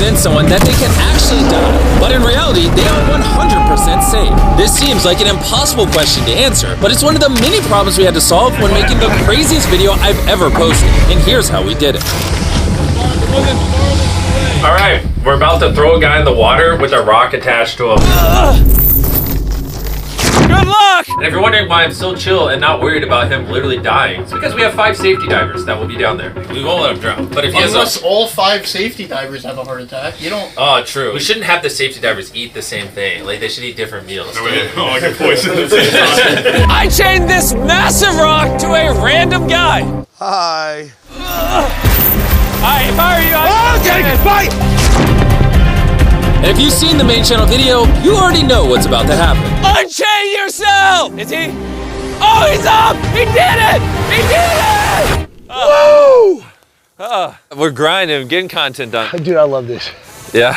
convince someone that they can actually die, but in reality, they are 100% safe. This seems like an impossible question to answer, but it's one of the many problems we had to solve when making the craziest video I've ever posted, and here's how we did it. All right, we're about to throw a guy in the water with a rock attached to him. Good luck! And if you're wondering why I'm so chill and not worried about him literally dying, it's because we have 5 safety divers that will be down there. We won't let him drown. But if he has Unless all 5 safety divers have a heart attack, you don't... Oh, true. We shouldn't have the safety divers eat the same thing. Like, they should eat different meals. I can poison the same time. I chained this massive rock to a random guy. Hi. If I were you, I'd Fight! And if you've seen the main channel video, you already know what's about to happen. unchain yourself! Is he? Oh, he's up! He did it! He did it! Woo! We're grinding, getting content done. Dude, I love this. Yeah.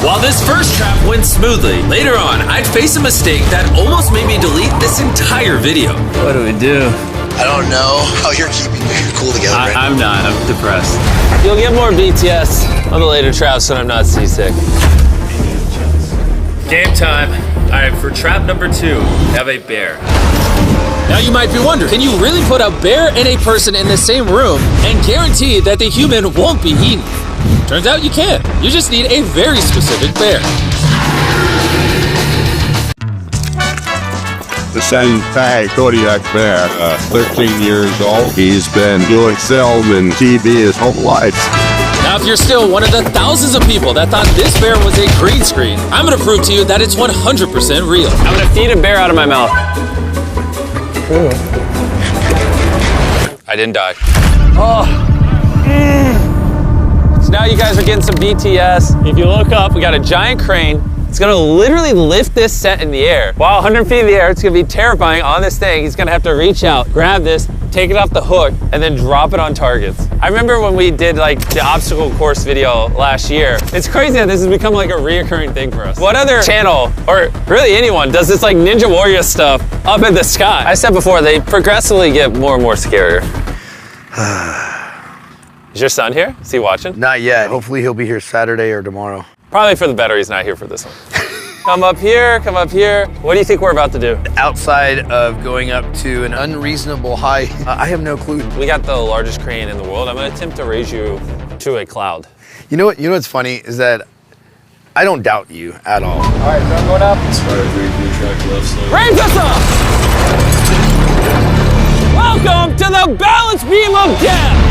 While this first trap went smoothly, later on, I'd face a mistake that almost made me delete this entire video. What do we do? I don't know how you're keeping your cool together. I'm not. I'm depressed. You'll get more BTS on the later traps when I'm not seasick. Game time. All right, for trap number 2, have a bear. Now you might be wondering, can you really put a bear and a person in the same room and guarantee that the human won't be eaten? Turns out you can. You just need a very specific bear. The Shanghai Kodiak bear, 13 years old. He's been doing film and TV his whole life. Now, if you're still one of the thousands of people that thought this bear was a green screen, I'm gonna prove to you that it's 100% real. I'm gonna feed a bear out of my mouth. I didn't die. So now you guys are getting some BTS. If you look up, we got a giant crane. It's gonna literally lift this set in the air. Wow, 100 feet in the air, it's gonna be terrifying on this thing. He's gonna have to reach out, grab this, take it off the hook, and then drop it on targets. I remember when we did like the obstacle course video last year. It's crazy that this has become like a reoccurring thing for us. What other channel, or really anyone, does this like Ninja Warrior stuff up in the sky? I said before, they progressively get more and more scarier. Is your son here? Is he watching? Not yet. Hopefully he'll be here Saturday or tomorrow. Probably for the better he's not here for this one. Come up here, come up here. What do you think we're about to do? Outside of going up to an unreasonable height, I have no clue. We got the largest crane in the world. I'm gonna attempt to raise you to a cloud. You know what's funny is that I don't doubt you at all. All right, so I'm going up. As far as the track left, so. Raise us up! Welcome to the balance beam of death!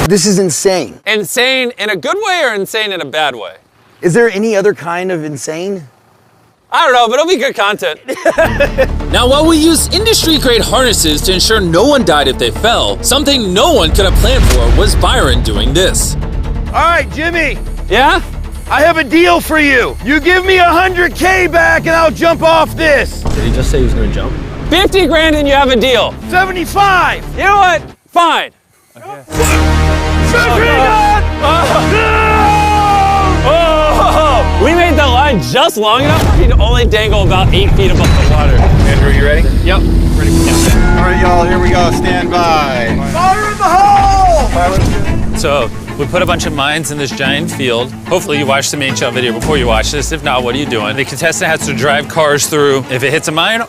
This is insane. Insane in a good way or insane in a bad way? Is there any other kind of insane? I don't know, but it'll be good content. Now, while we used industry-grade harnesses to ensure no one died if they fell, something no one could have planned for was Byron doing this. All right, Jimmy, Yeah? I have a deal for you. You give me 100K back and I'll jump off this. Did he just say he was gonna jump? 50 grand and you have a deal. 75. You know what? Fine. We made the line just long enough for you to only dangle about 8 feet above the water. Andrew, you ready? Yep. Ready. All right, y'all, here we go. Stand by. Fire in the hole! So we put a bunch of mines in this giant field. Hopefully you watched the main channel video before you watch this. If not, what are you doing? The contestant has to drive cars through. If it hits a mine,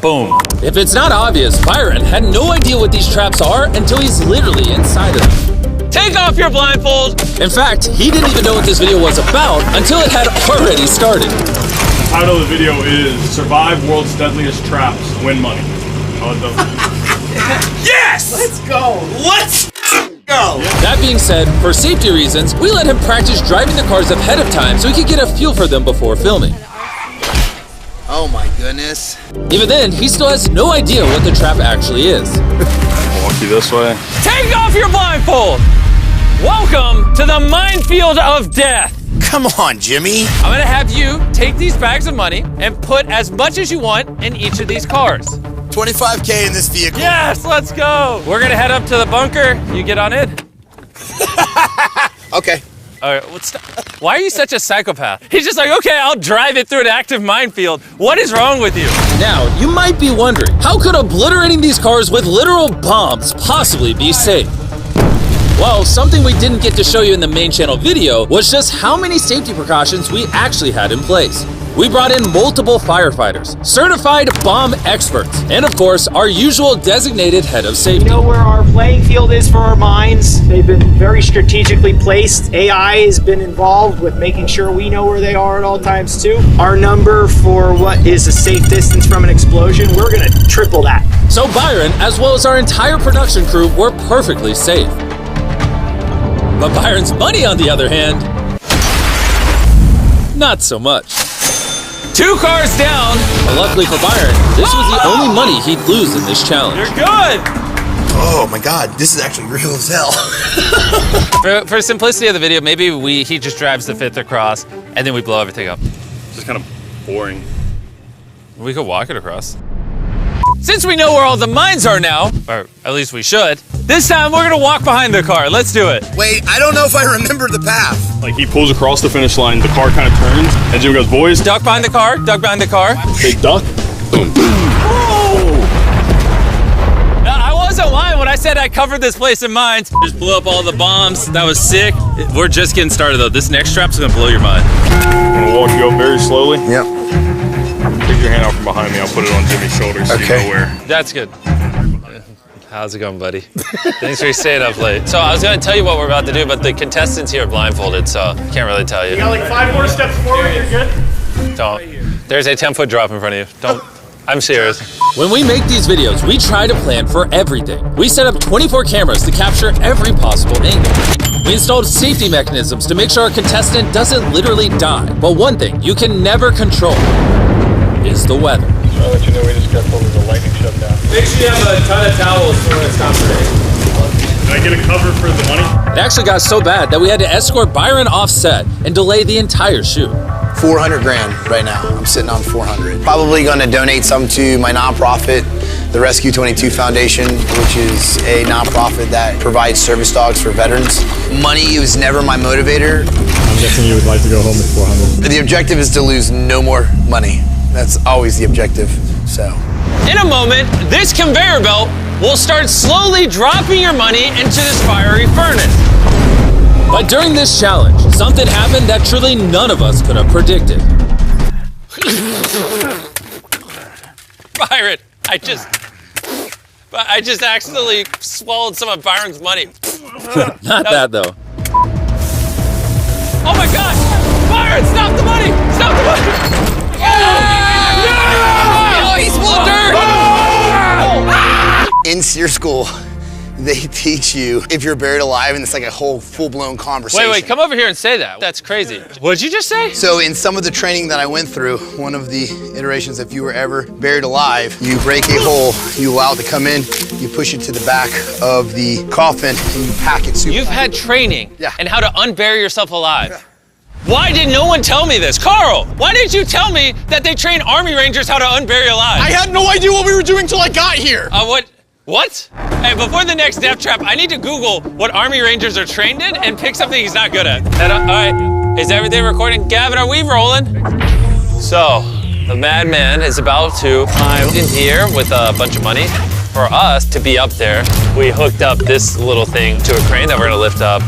boom. If it's not obvious, Byron had no idea what these traps are until he's literally inside of them. Take off your blindfold. In fact, he didn't even know what this video was about until it had already started. The title of the video is Survive World's Deadliest Traps, Win Money. Yes! Let's go. Let's go! That being said, for safety reasons, we let him practice driving the cars ahead of time so he could get a feel for them before filming. Oh my goodness. Even then, he still has no idea what the trap actually is. Walk you this way. Take off your blindfold. Welcome to the minefield of death. Come on, Jimmy. I'm gonna have you take these bags of money and put as much as you want in each of these cars. 25K in this vehicle. Yes, let's go. We're gonna head up to the bunker. You get on it. Okay. All right, why are you such a psychopath? He's just like, okay, I'll drive it through an active minefield. What is wrong with you? Now, you might be wondering, how could obliterating these cars with literal bombs possibly be safe? Well, something we didn't get to show you in the main channel video was just how many safety precautions we actually had in place. We brought in multiple firefighters, certified bomb experts, and of course, our usual designated head of safety. We know where our playing field is for our mines. They've been very strategically placed. AI has been involved with making sure we know where they are at all times too. Our number for what is a safe distance from an explosion, we're gonna triple that. So Byron, as well as our entire production crew, were perfectly safe. But Byron's money, on the other hand, not so much. 2 cars down. But luckily for Byron, this was the only money he'd lose in this challenge. You're good. Oh my god, this is actually real as hell. For simplicity of the video, maybe he just drives the 5th across and then we blow everything up. Just kind of boring. We could walk it across. Since we know where all the mines are now, or at least we should, this time we're gonna walk behind the car. Let's do it. Wait, I don't know if I remember the path. Like he pulls across the finish line, the car kind of turns, and Jimmy goes, boys, Duck behind the car, duck behind the car. big duck. Boom. I wasn't lying when I said I covered this place in mines. Just blew up all the bombs. That was sick. We're just getting started though. This next strap's gonna blow your mind. I'm gonna walk you up very slowly. Yep. Take your hand out from behind me. I'll put it on Jimmy's shoulder so Okay. you know where. That's good. How's it going, buddy? Thanks for staying up late. So I was gonna tell you what we're about to do, but the contestants here are blindfolded, so can't really tell you. You got like 5 more steps forward, you're good? Don't. There's a 10-foot drop in front of you. Don't. I'm serious. When we make these videos, we try to plan for everything. We set up 24 cameras to capture every possible angle. We installed safety mechanisms to make sure our contestant doesn't literally die. But one thing you can never control is the weather. I'll let you know we just got over the lightning shutdown. Make sure you have a ton of towels for when it's not raining. Can I get a cover for the money? It actually got so bad that we had to escort Byron off set and delay the entire shoot. 400 grand right now. I'm sitting on 400. Probably gonna donate some to my nonprofit, the Rescue 22 Foundation, which is a nonprofit that provides service dogs for veterans. Money was never my motivator. I'm guessing you would like to go home with 400. The objective is to lose no more money. That's always the objective, so. In a moment, this conveyor belt will start slowly dropping your money into this fiery furnace. But during this challenge, something happened that truly none of us could have predicted. Byron, I just accidentally swallowed some of Byron's money. Not that though. Oh my God! Byron, stop the money! Stop the money! Oh, he's full of dirt! In SEER school, they teach you if you're buried alive, and it's like a whole full-blown conversation. Wait, come over here and say that. That's crazy. What did you just say? So in some of the training that I went through, one of the iterations, if you were ever buried alive, you break a hole, you allow it to come in, you push it to the back of the coffin, and you pack it super. You've had training Yeah. and how to unbury yourself alive. Why did no one tell me this? Carl, why didn't you tell me that they train Army Rangers how to unbury alive? I had no idea what we were doing till I got here. What? Hey, before the next death trap, I need to Google what Army Rangers are trained in and pick something he's not good at. All right, is everything recording? Gavin, are we rolling? So, the madman is about to climb in here with a bunch of money. For us to be up there, we hooked up this little thing to a crane that we're gonna lift up.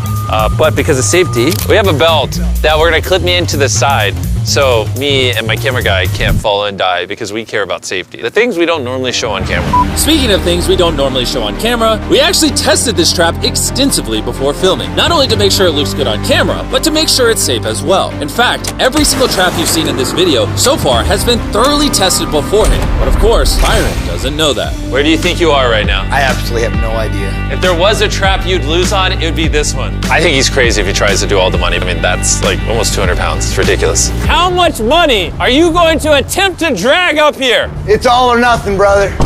But because of safety, we have a belt that we're gonna clip me into the side so me and my camera guy can't fall and die because we care about safety. The things we don't normally show on camera. Speaking of things we don't normally show on camera, we actually tested this trap extensively before filming. Not only to make sure it looks good on camera, but to make sure it's safe as well. In fact, every single trap you've seen in this video so far has been thoroughly tested beforehand. But of course, Byron doesn't know that. Where do you think you are right now? I absolutely have no idea. If there was a trap you'd lose on, it would be this one. I think he's crazy if he tries to do all the money. I mean, that's like almost 200 pounds. It's ridiculous. How much money are you going to attempt to drag up here? It's all or nothing, brother. All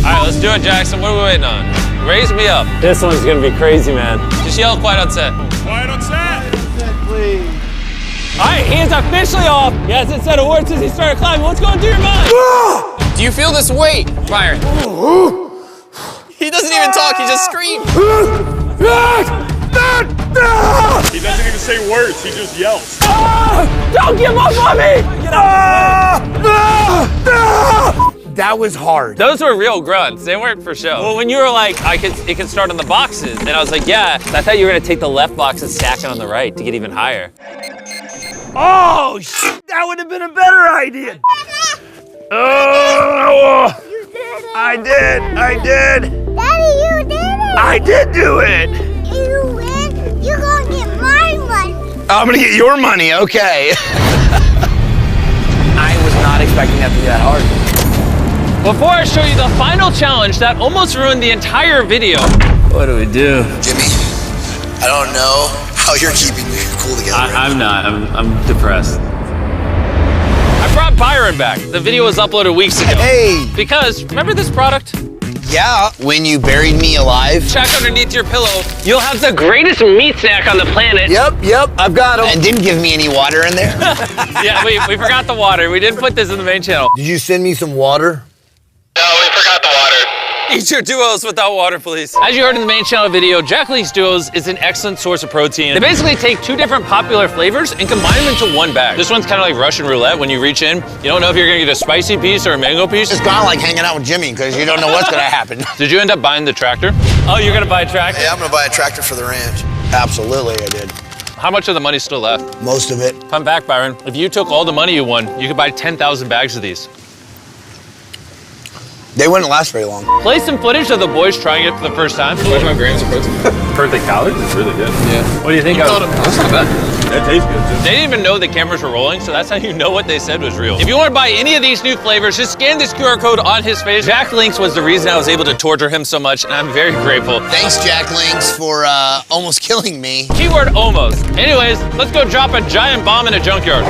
right, let's do it, Jackson. What are we waiting on? Raise me up. This one's gonna be crazy, man. Just yell quiet on set. Quiet on set! Please. All right, he is officially off. He hasn't said a word since he started climbing. What's going through your mind? Do you feel this weight, Byron? He doesn't even talk, he just screams. He doesn't even say words, he just yells. Don't give up on me! Get up! That was hard. Those were real grunts. They weren't for show. Well, when you were like, it can start on the boxes, and I was like, yeah. I thought you were gonna take the left box and stack it on the right to get even higher. Oh, shit, that would have been a better idea. Oh, You did it. I did. Daddy, you did it. I did do it. You win. You're gonna get my money. I'm gonna get your money, okay. I was not expecting that to be that hard. Before I show you the final challenge that almost ruined the entire video. What do we do? Jimmy, I don't know how you're keeping your cool together. I'm not. I'm depressed. I brought Byron back. The video was uploaded weeks ago. Hey. Because, remember this product? Yeah, when you buried me alive. Check underneath your pillow. You'll have the greatest meat snack on the planet. Yep, I've got him. And didn't give me any water in there. Yeah, we forgot the water. We didn't put this in the main channel. Did you send me some water? No, we forgot the water. Eat your duos without water, please. As you heard in the main channel video, Jack Link's Duos is an excellent source of protein. They basically take 2 different popular flavors and combine them into one bag. This one's kind of like Russian roulette. When you reach in, you don't know if you're gonna get a spicy piece or a mango piece. It's kind of like hanging out with Jimmy because you don't know what's gonna happen. Did you end up buying the tractor? Oh, you're gonna buy a tractor? Yeah, I'm gonna buy a tractor for the ranch. Absolutely, I did. How much of the money's still left? Most of it. Come back, Byron. If you took all the money you won, you could buy 10,000 bags of these. They wouldn't last very long. Play some footage of the boys trying it for the first time. 25 grams of protein per the calories is really good. Yeah. What do you think? That's not bad. That tastes good too. They didn't even know the cameras were rolling, so that's how you know what they said was real. If you want to buy any of these new flavors, just scan this QR code on his face. Jack Links was the reason I was able to torture him so much, and I'm very grateful. Thanks, Jack Links, for almost killing me. Keyword almost. Anyways, let's go drop a giant bomb in a junkyard.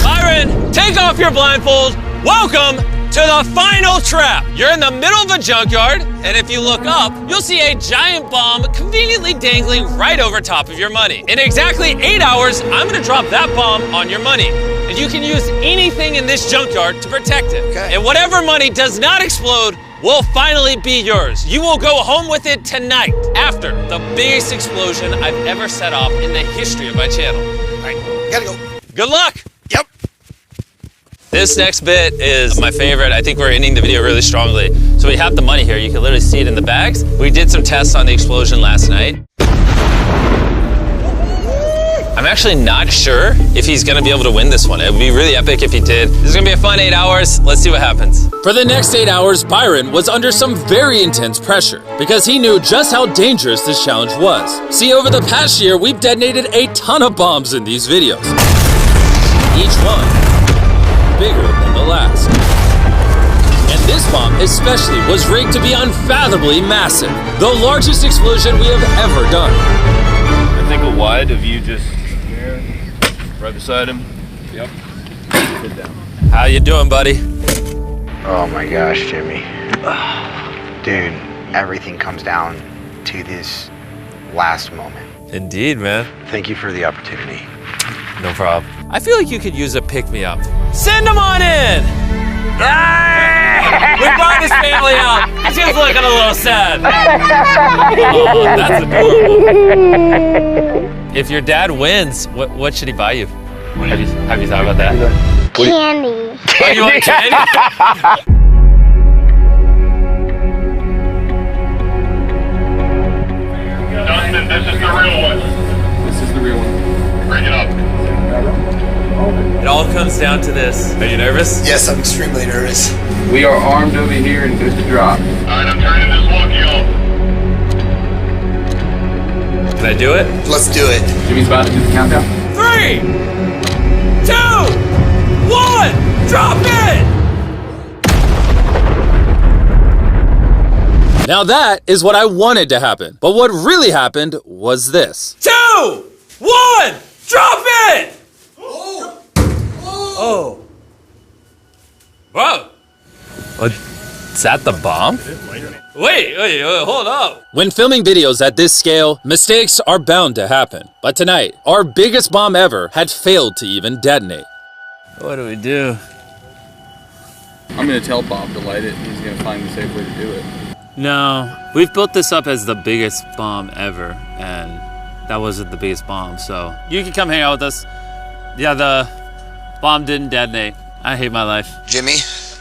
Byron, take off your blindfold. Welcome to the final trap. You're in the middle of a junkyard, and if you look up, you'll see a giant bomb conveniently dangling right over top of your money. In exactly 8 hours, I'm gonna drop that bomb on your money. And you can use anything in this junkyard to protect it. Okay. And whatever money does not explode will finally be yours. You will go home with it tonight after the biggest explosion I've ever set off in the history of my channel. All right, gotta go. Good luck. Yep. This next bit is my favorite. I think we're ending the video really strongly. So we have the money here. You can literally see it in the bags. We did some tests on the explosion last night. I'm actually not sure if he's gonna be able to win this one. It would be really epic if he did. This is gonna be a fun 8 hours. Let's see what happens. For the next 8 hours, Byron was under some very intense pressure because he knew just how dangerous this challenge was. See, over the past year, we've detonated a ton of bombs in these videos. Each one bigger than the last. And this bomb especially was rigged to be unfathomably massive, the largest explosion we have ever done. I think a wide of you just there, right beside him. Yep. Sit down. How you doing, buddy? Oh my gosh, Jimmy. Dude, everything comes down to this last moment. Indeed, man. Thank you for the opportunity. No problem. I feel like you could use a pick-me-up. Send him on in! We brought his family out. She's looking a little sad. Oh, that's adorable. If your dad wins, what should he buy you? Have you thought about that? Candy. Oh, you want candy? Dustin, this is the real one. This is the real one. Bring it up. It all comes down to this. Are you nervous? Yes, I'm extremely nervous. We are armed over here and good to drop. All right, I'm turning this walkie off. Can I do it? Let's do it. Jimmy's about to do the countdown. 3, 2, 1, drop it! Now that is what I wanted to happen. But what really happened was this. 2, 1, drop it! Oh. Whoa. Is that the bomb? Wait, hold up. When filming videos at this scale, mistakes are bound to happen. But tonight, our biggest bomb ever had failed to even detonate. What do we do? I'm gonna tell Bob to light it. He's gonna find the safe way to do it. No, we've built this up as the biggest bomb ever, and that wasn't the biggest bomb, so you can come hang out with us. Yeah, the bomb didn't detonate. I hate my life. Jimmy,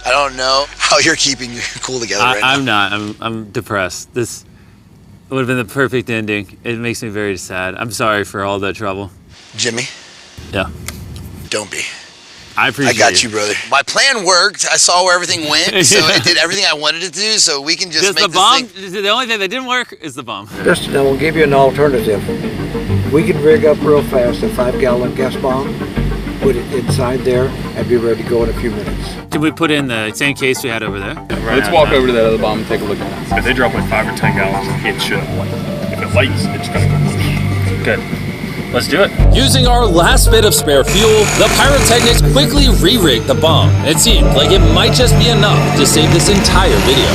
I don't know how you're keeping your cool together right now. I'm not. I'm depressed. This would have been the perfect ending. It makes me very sad. I'm sorry for all the trouble. Jimmy? Yeah. Don't be. I appreciate it. I got you, brother. My plan worked. I saw where everything went, so it did everything I wanted it to do, so we can just make the bomb, this thing. the only thing that didn't work is the bomb. Justin, I will give you an alternative. We can rig up real fast a 5-gallon gas bomb, put it inside there, and be ready to go in a few minutes. Can we put in the same case we had over there? Let's walk over to that other bomb and take a look at it. If they drop like 5 or 10 gallons, it should light. If it lights, it's gonna go whoosh. Good. Let's do it. Using our last bit of spare fuel, the pyrotechnics quickly re-rigged the bomb. It seemed like it might just be enough to save this entire video.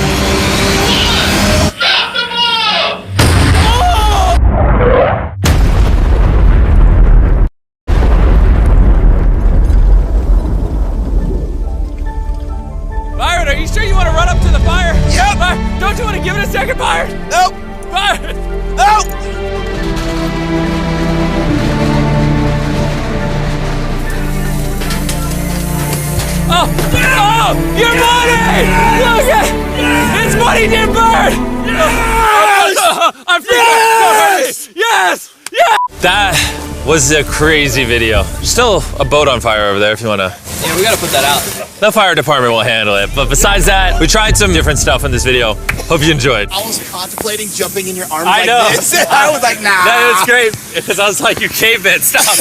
Byron, are you sure you want to run up to the fire? Yep. Don't you want to give it a second, Byron? Nope. Byron! Nope. Oh, your money! Look at it's money didn't burn! I'm freaking yes! Yes! That was a crazy video. Still a boat on fire over there if you want to. Yeah, we gotta put that out. The fire department will handle it. But besides that, we tried some different stuff in this video. Hope you enjoyed. I was contemplating jumping in your arms I like know. this. I was like, nah. That is great because I was like, you caveman, stop.